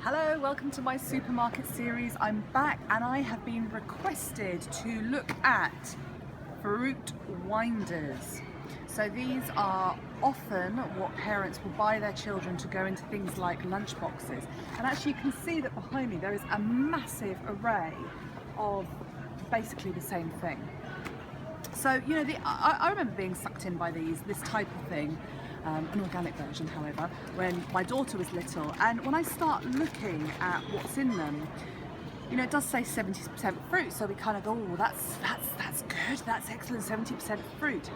Hello, welcome to my supermarket series. I'm back and I have been requested to look at fruit winders. So these are often what parents will buy their children to go into things like lunch boxes. And actually you can see that behind me there is a massive array of basically the same thing. So, you know, I remember being sucked in by this type of thing, an organic version, however, when my daughter was little. And when I start looking at what's in them, you know, it does say 70% fruit. So we kind of go, oh, that's good, that's excellent, 70% fruit.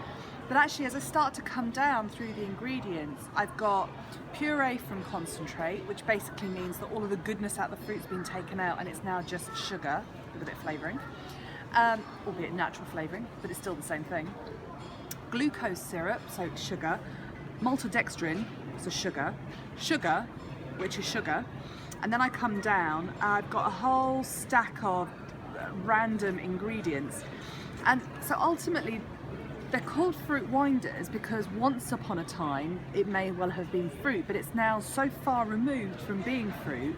But actually, as I start to come down through the ingredients, I've got puree from concentrate, which basically means that all of the goodness out of the fruit's been taken out and it's now just sugar with a bit of flavouring. Albeit natural flavouring, but it's still the same thing. Glucose syrup, so sugar. Maltodextrin, so sugar. Sugar, which is sugar. And then I come down, I've got a whole stack of random ingredients. And so ultimately, they're called fruit winders because once upon a time, it may well have been fruit, but it's now so far removed from being fruit,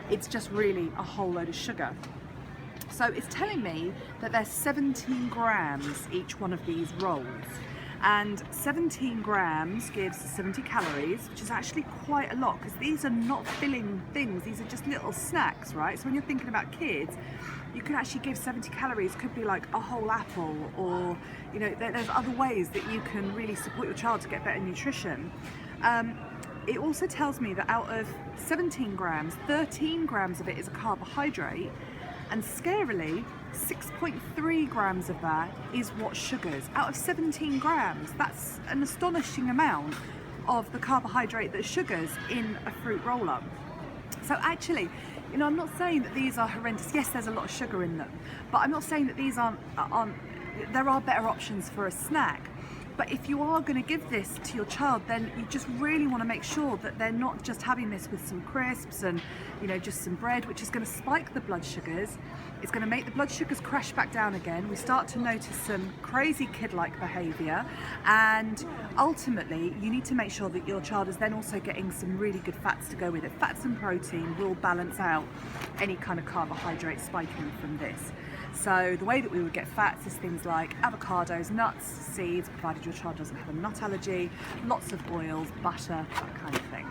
it's just really a whole load of sugar. So it's telling me that there's 17 grams each one of these rolls, and 17 grams gives 70 calories, which is actually quite a lot because these are not filling things, these are just little snacks, right? So when you're thinking about kids, you can actually give 70 calories, could be like a whole apple, or you know, there's other ways that you can really support your child to get better nutrition. It also tells me that out of 17 grams, 13 grams of it is a carbohydrate, and scarily, 6.3 grams of that is what sugars. Out of 17 grams, that's an astonishing amount of the carbohydrate that sugars in a fruit roll-up. So actually, you know, I'm not saying that these are horrendous. Yes, there's a lot of sugar in them, but I'm not saying that these aren't there are better options for a snack. But if you are going to give this to your child, then you just really want to make sure that they're not just having this with some crisps and, you know, just some bread, which is going to spike the blood sugars. It's going to make the blood sugars crash back down again. We start to notice some crazy kid-like behaviour, and ultimately you need to make sure that your child is then also getting some really good fats to go with it. Fats and protein will balance out any kind of carbohydrate spiking from this. So the way that we would get fats is things like avocados, nuts, seeds, provided your child doesn't have a nut allergy, lots of oils, butter, that kind of thing.